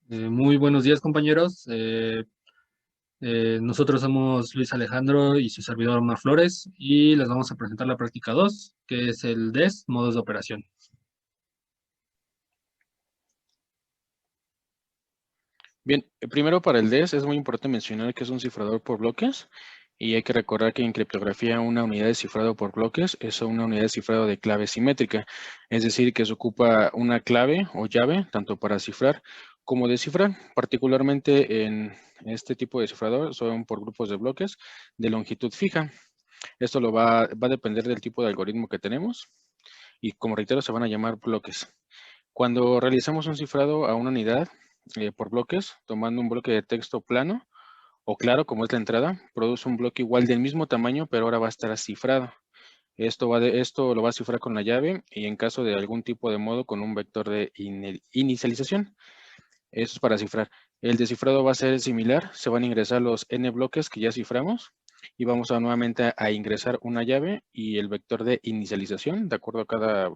Muy buenos días, compañeros. Nosotros somos Luis Alejandro y su servidor Omar Flores y les vamos a presentar la práctica 2, que es el DES, modos de operación. Bien, primero para el DES es muy importante mencionar que es un cifrador por bloques y hay que recordar que en criptografía una unidad de cifrado por bloques es una unidad de cifrado de clave simétrica, es decir, que se ocupa una clave o llave tanto para cifrar como descifrar. Particularmente en este tipo de cifrador son por grupos de bloques de longitud fija. Esto va a depender del tipo de algoritmo que tenemos y, como reitero, se van a llamar bloques. Cuando realizamos un cifrado a una unidad por bloques, tomando un bloque de texto plano o claro, como es la entrada, produce un bloque igual del mismo tamaño, pero ahora va a estar cifrado. Esto lo va a cifrar con la llave y en caso de algún tipo de modo con un vector de inicialización. Eso es para cifrar. El descifrado va a ser similar. Se van a ingresar los n bloques que ya ciframos y vamos a nuevamente a ingresar una llave y el vector de inicialización de acuerdo a cada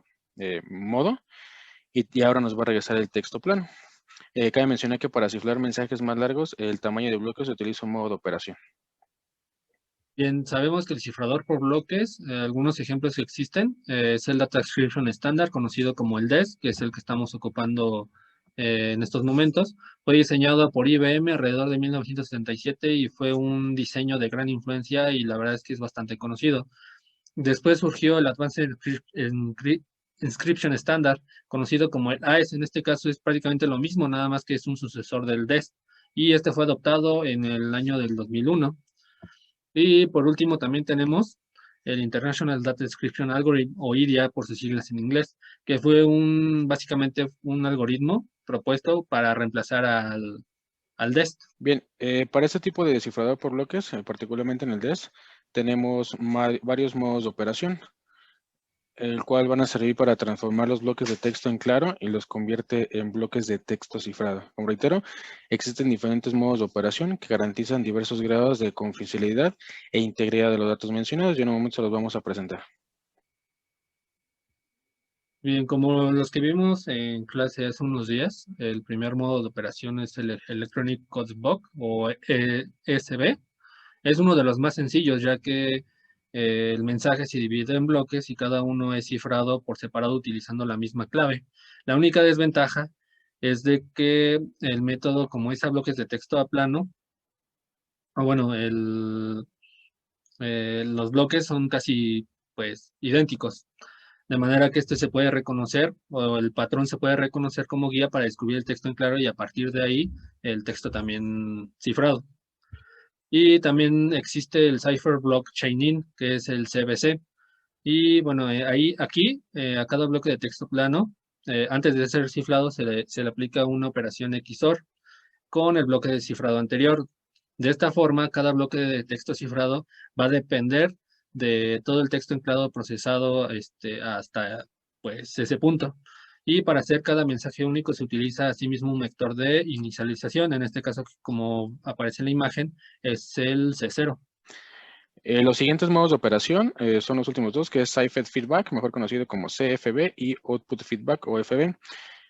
modo. Y ahora nos va a regresar el texto plano. Cabe mencionar que para cifrar mensajes más largos, el tamaño de bloques se utiliza un modo de operación. Bien, sabemos que el cifrador por bloques, algunos ejemplos que existen, es el Data Description Standard, conocido como el DES, que es el que estamos ocupando en estos momentos. Fue diseñado por IBM alrededor de 1977 y fue un diseño de gran influencia y la verdad es que es bastante conocido. Después surgió el Inscription Standard, conocido como el AES. En este caso es prácticamente lo mismo, nada más que es un sucesor del DES. Y este fue adoptado en el año del 2001. Y por último también tenemos el International Data Description Algorithm, o IDIA por sus siglas en inglés, que fue básicamente un algoritmo propuesto para reemplazar al DES. Bien, para este tipo de descifrador por bloques, particularmente en el DES, tenemos varios modos de operación, el cual van a servir para transformar los bloques de texto en claro y los convierte en bloques de texto cifrado. Como reitero, existen diferentes modos de operación que garantizan diversos grados de confidencialidad e integridad de los datos mencionados y en un momento se los vamos a presentar. Bien, como los que vimos en clase hace unos días, el primer modo de operación es el Electronic Code Block o ESB. Es uno de los más sencillos, ya que el mensaje se divide en bloques y cada uno es cifrado por separado utilizando la misma clave. La única desventaja es de que el método, como es a bloques de texto a plano, o bueno, los bloques son casi pues idénticos, de manera que este se puede reconocer o el patrón se puede reconocer como guía para descubrir el texto en claro y a partir de ahí el texto también cifrado. Y también existe el Cipher Block Chaining, que es el CBC. Y bueno, a cada bloque de texto plano, antes de ser cifrado, se le aplica una operación XOR con el bloque de cifrado anterior. De esta forma, cada bloque de texto cifrado va a depender de todo el texto enclado procesado hasta pues, ese punto. Y para hacer cada mensaje único se utiliza asimismo un vector de inicialización. En este caso, como aparece en la imagen, es el C0. Los siguientes modos de operación son los últimos dos, que es Cipher Feedback, mejor conocido como CFB, y Output Feedback o FB.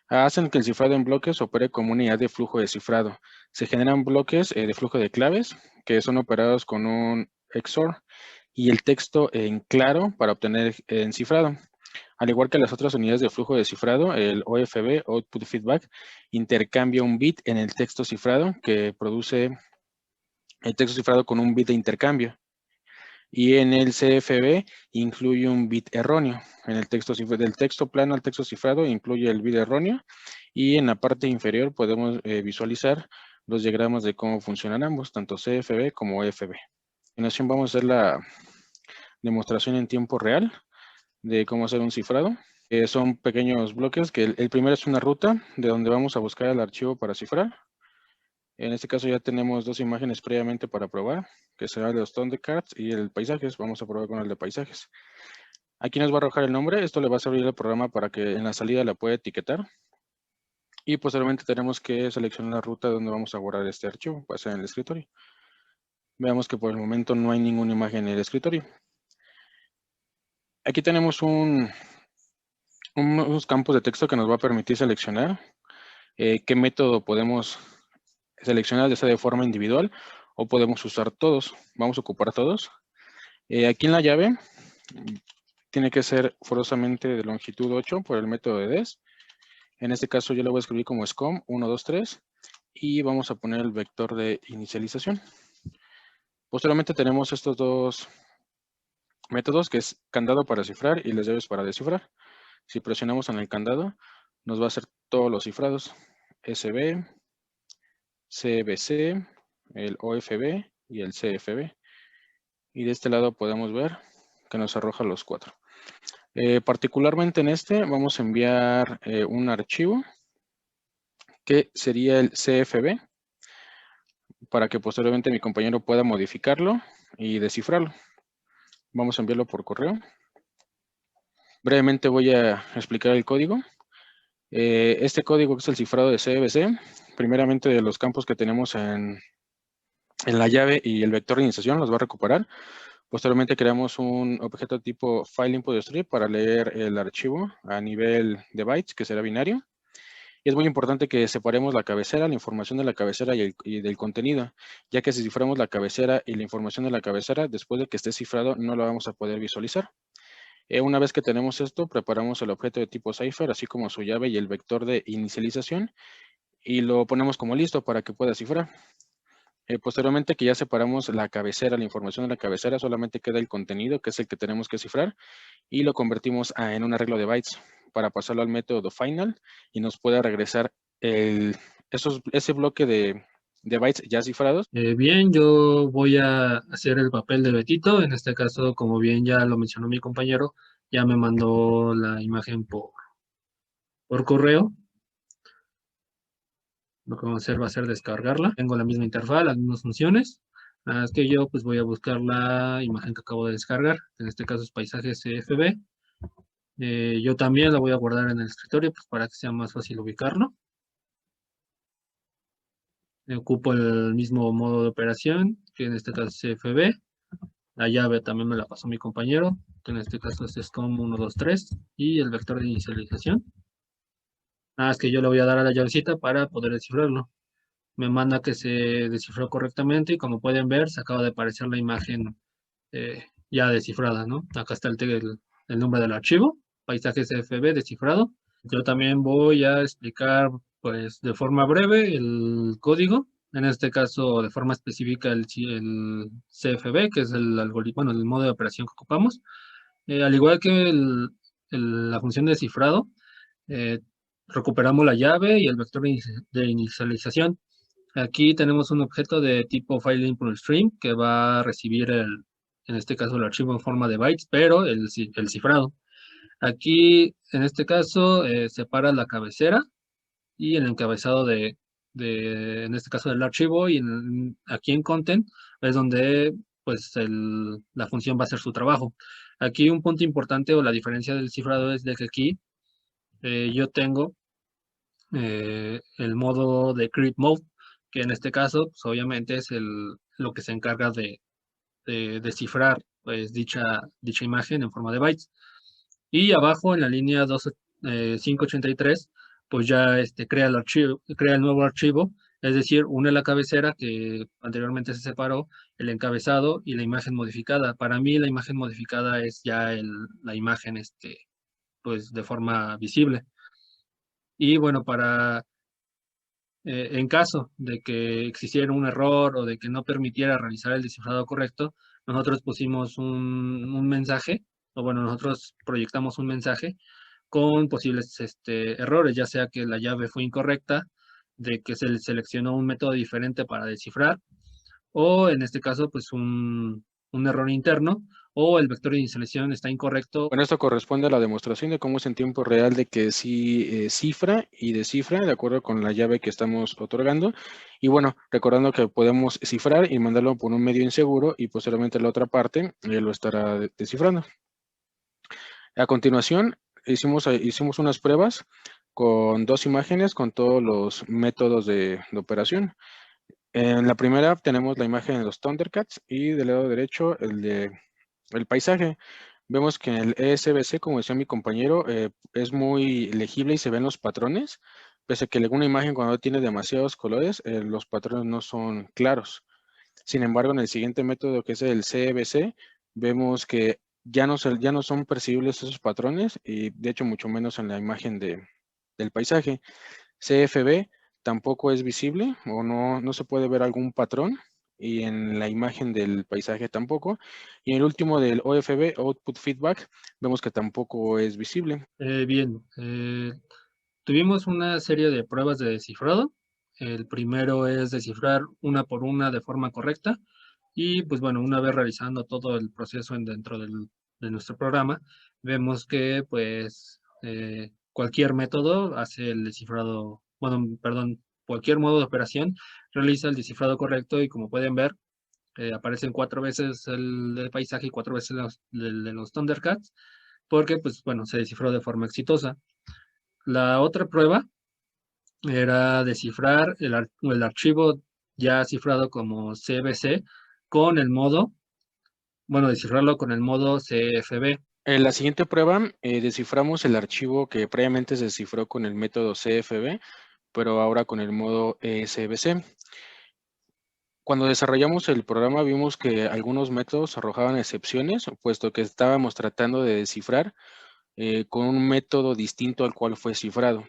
Hacen que el cifrado en bloques opere como unidad de flujo de cifrado. Se generan bloques de flujo de claves que son operados con un XOR y el texto en claro para obtener en cifrado. Al igual que las otras unidades de flujo de cifrado, el OFB, Output Feedback, intercambia un bit en el texto cifrado que produce el texto cifrado con un bit de intercambio. Y en el CFB incluye un bit erróneo. En el texto del texto plano al texto cifrado incluye el bit erróneo. Y en la parte inferior podemos visualizar los diagramas de cómo funcionan ambos, tanto CFB como EFB. A continuación vamos a hacer la demostración en tiempo real de cómo hacer un cifrado. Son pequeños bloques que el primero es una ruta de donde vamos a buscar el archivo para cifrar. En este caso ya tenemos dos imágenes previamente para probar, que será el de los Thundercats y el paisajes. Vamos a probar con el de paisajes. Aquí nos va a arrojar el nombre. Esto le va a servir al programa para que en la salida la pueda etiquetar. Y posteriormente tenemos que seleccionar la ruta donde vamos a guardar este archivo, va a ser en el escritorio. Veamos que por el momento no hay ninguna imagen en el escritorio. Aquí tenemos unos campos de texto que nos va a permitir seleccionar qué método podemos seleccionar, ya sea de forma individual o podemos usar todos. Vamos a ocupar todos. Aquí en la llave tiene que ser forzosamente de longitud 8 por el método de des. En este caso yo lo voy a escribir como scom 1, 2, 3 y vamos a poner el vector de inicialización. Posteriormente tenemos estos dos métodos, que es candado para cifrar y las llaves para descifrar. Si presionamos en el candado, nos va a hacer todos los cifrados: SB, CBC, el OFB y el CFB. Y de este lado podemos ver que nos arroja los 4. Particularmente en este vamos a enviar un archivo que sería el CFB, para que posteriormente mi compañero pueda modificarlo y descifrarlo. Vamos a enviarlo por correo. Brevemente voy a explicar el código. Este código, que es el cifrado de CBC, primeramente de los campos que tenemos en la llave y el vector de inicialización los va a recuperar. Posteriormente creamos un objeto tipo FileInputString para leer el archivo a nivel de bytes, que será binario. Y es muy importante que separemos la cabecera, la información de la cabecera y del contenido, ya que si ciframos la cabecera y la información de la cabecera, después de que esté cifrado, no lo vamos a poder visualizar. Una vez que tenemos esto, preparamos el objeto de tipo cipher, así como su llave y el vector de inicialización, y lo ponemos como listo para que pueda cifrar. Posteriormente que ya separamos la cabecera, la información de la cabecera, solamente queda el contenido, que es el que tenemos que cifrar, y lo convertimos en un arreglo de bytes para pasarlo al método final y nos pueda regresar ese bloque de bytes ya cifrados. Bien, yo voy a hacer el papel de Betito. En este caso, como bien ya lo mencionó mi compañero, ya me mandó la imagen por correo. Lo que vamos a hacer va a ser descargarla. Tengo la misma interfaz, las mismas funciones. Nada más que yo pues voy a buscar la imagen que acabo de descargar. En este caso es paisaje CFB. Yo también la voy a guardar en el escritorio pues, para que sea más fácil ubicarlo. Ocupo el mismo modo de operación, que en este caso es CFB. La llave también me la pasó mi compañero, que en este caso es SCOM 123. Y el vector de inicialización. Nada más que yo le voy a dar a la llavecita para poder descifrarlo. Me manda que se descifró correctamente y como pueden ver, se acaba de aparecer la imagen ya descifrada, ¿no? Acá está el nombre del archivo, paisaje CFB descifrado. Yo también voy a explicar, pues, de forma breve el código. En este caso, de forma específica, el CFB, que es el algoritmo, bueno, el modo de operación que ocupamos. Al igual que la función de descifrado, eh, recuperamos la llave y el vector de inicialización. Aquí tenemos un objeto de tipo FileInputString que va a recibir en este caso el archivo en forma de bytes, pero el cifrado. Aquí, en este caso, separa la cabecera y el encabezado en este caso, del archivo, y aquí en Content es donde pues la función va a hacer su trabajo. Aquí un punto importante o la diferencia del cifrado es de que aquí yo tengo el modo de Crypt Mode, que en este caso, pues obviamente es lo que se encarga de descifrar pues, dicha imagen en forma de bytes. Y abajo en la línea 583, pues ya crea el archivo, crea el nuevo archivo, es decir, une la cabecera que anteriormente se separó, el encabezado y la imagen modificada. Para mí la imagen modificada es ya la imagen pues de forma visible. Y bueno, en caso de que existiera un error o de que no permitiera realizar el descifrado correcto, nosotros pusimos un mensaje, o bueno, nosotros proyectamos un mensaje con posibles errores, ya sea que la llave fue incorrecta, de que se seleccionó un método diferente para descifrar, o en este caso, pues un error interno, o el vector de inicialización está incorrecto. Bueno, esto corresponde a la demostración de cómo es en tiempo real de que sí cifra y descifra de acuerdo con la llave que estamos otorgando. Y bueno, recordando que podemos cifrar y mandarlo por un medio inseguro y posteriormente la otra parte lo estará descifrando. A continuación, hicimos unas pruebas con dos imágenes con todos los métodos de operación. En la primera tenemos la imagen de los Thundercats y del lado derecho el paisaje. Vemos que el ESBC, como decía mi compañero, es muy legible y se ven los patrones, Pese a que alguna imagen cuando tiene demasiados colores, los patrones no son claros. Sin embargo, en el siguiente método, que es el CBC, vemos que ya no son percibibles esos patrones y de hecho mucho menos en la imagen del paisaje. CFB tampoco es visible o no se puede ver algún patrón, y en la imagen del paisaje tampoco. Y el último del OFB, Output Feedback, vemos que tampoco es visible. Bien, tuvimos una serie de pruebas de descifrado. El primero es descifrar una por una de forma correcta. Y pues bueno, una vez realizando todo el proceso dentro de nuestro programa, vemos que pues cualquier método hace el descifrado, bueno, perdón, cualquier modo de operación realiza el descifrado correcto y como pueden ver, aparecen 4 veces el de paisaje y 4 veces el de los Thundercats, porque pues bueno, se descifró de forma exitosa. La otra prueba era descifrar el archivo ya cifrado como CBC con el modo, bueno, descifrarlo con el modo CFB. En la siguiente prueba, desciframos el archivo que previamente se descifró con el método CFB, pero ahora con el modo SBC. Cuando desarrollamos el programa vimos que algunos métodos arrojaban excepciones, puesto que estábamos tratando de descifrar con un método distinto al cual fue cifrado.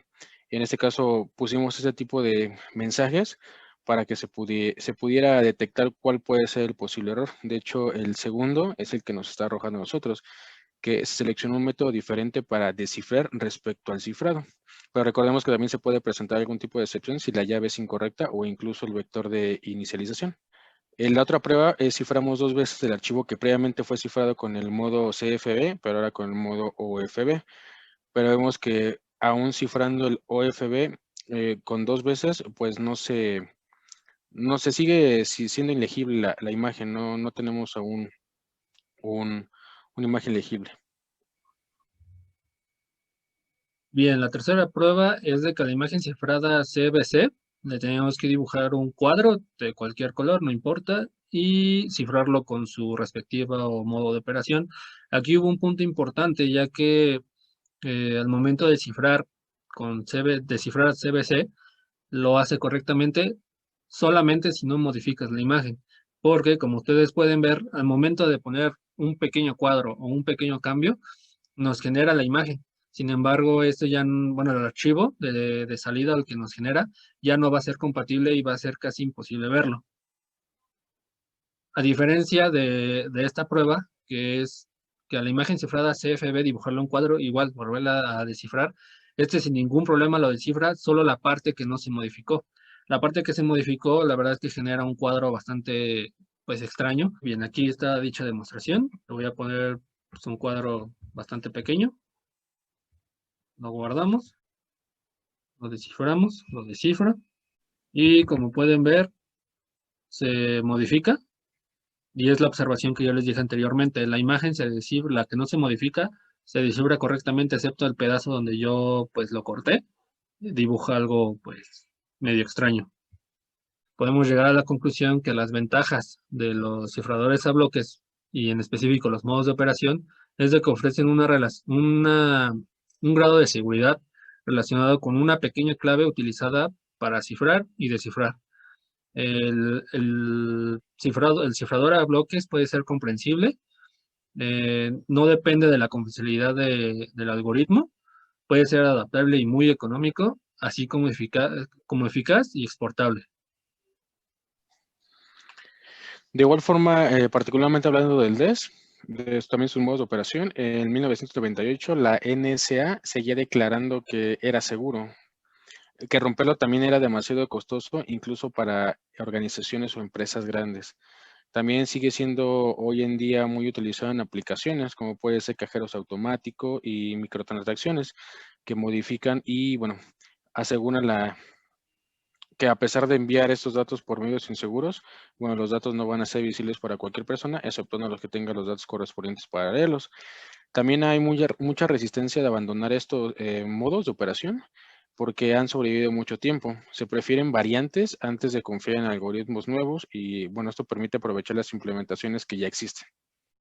En este caso pusimos ese tipo de mensajes para que se pudiera detectar cuál puede ser el posible error. De hecho, el segundo es el que nos está arrojando a nosotros, que seleccionó un método diferente para descifrar respecto al cifrado. Pero recordemos que también se puede presentar algún tipo de excepción si la llave es incorrecta o incluso el vector de inicialización. En la otra prueba ciframos 2 veces el archivo que previamente fue cifrado con el modo CFB, pero ahora con el modo OFB. Pero vemos que aún cifrando el OFB con 2 veces, pues no se sigue siendo ilegible la imagen, no tenemos aún una imagen legible. Bien, la tercera prueba es de que la imagen cifrada CBC le tenemos que dibujar un cuadro de cualquier color, no importa, y cifrarlo con su respectiva o modo de operación. Aquí hubo un punto importante, ya que al momento de cifrar descifrar CBC, lo hace correctamente solamente si no modificas la imagen. Porque, como ustedes pueden ver, al momento de poner un pequeño cuadro o un pequeño cambio, nos genera la imagen. Sin embargo, esto ya, bueno, el archivo de salida al que nos genera ya no va a ser compatible y va a ser casi imposible verlo. A diferencia de esta prueba, que es que a la imagen cifrada CFB dibujarle un cuadro, igual volverla a descifrar, este sin ningún problema lo descifra, solo la parte que no se modificó. La parte que se modificó, la verdad es que genera un cuadro bastante, pues, extraño. Bien, aquí está dicha demostración. Le voy a poner pues, un cuadro bastante pequeño. Lo guardamos, lo desciframos, lo descifra. Y como pueden ver, se modifica. Y es la observación que yo les dije anteriormente. La imagen se descifra, la que no se modifica, se descifra correctamente, excepto el pedazo donde yo pues lo corté. Dibuja algo pues medio extraño. Podemos llegar a la conclusión que las ventajas de los cifradores a bloques y en específico los modos de operación es de que ofrecen un grado de seguridad relacionado con una pequeña clave utilizada para cifrar y descifrar. El cifrador a bloques puede ser comprensible, no depende de la confidencialidad del algoritmo, puede ser adaptable y muy económico, así como eficaz y exportable. De igual forma, particularmente hablando del DES, también sus modos de operación, en 1998 la NSA seguía declarando que era seguro, que romperlo también era demasiado costoso, incluso para organizaciones o empresas grandes. También sigue siendo hoy en día muy utilizado en aplicaciones, como puede ser cajeros automáticos y microtransacciones, que modifican y, bueno, aseguran que a pesar de enviar estos datos por medios inseguros, bueno, los datos no van a ser visibles para cualquier persona, exceptuando los que tengan los datos correspondientes paralelos. También hay mucha resistencia de abandonar estos modos de operación porque han sobrevivido mucho tiempo. Se prefieren variantes antes de confiar en algoritmos nuevos y, bueno, esto permite aprovechar las implementaciones que ya existen.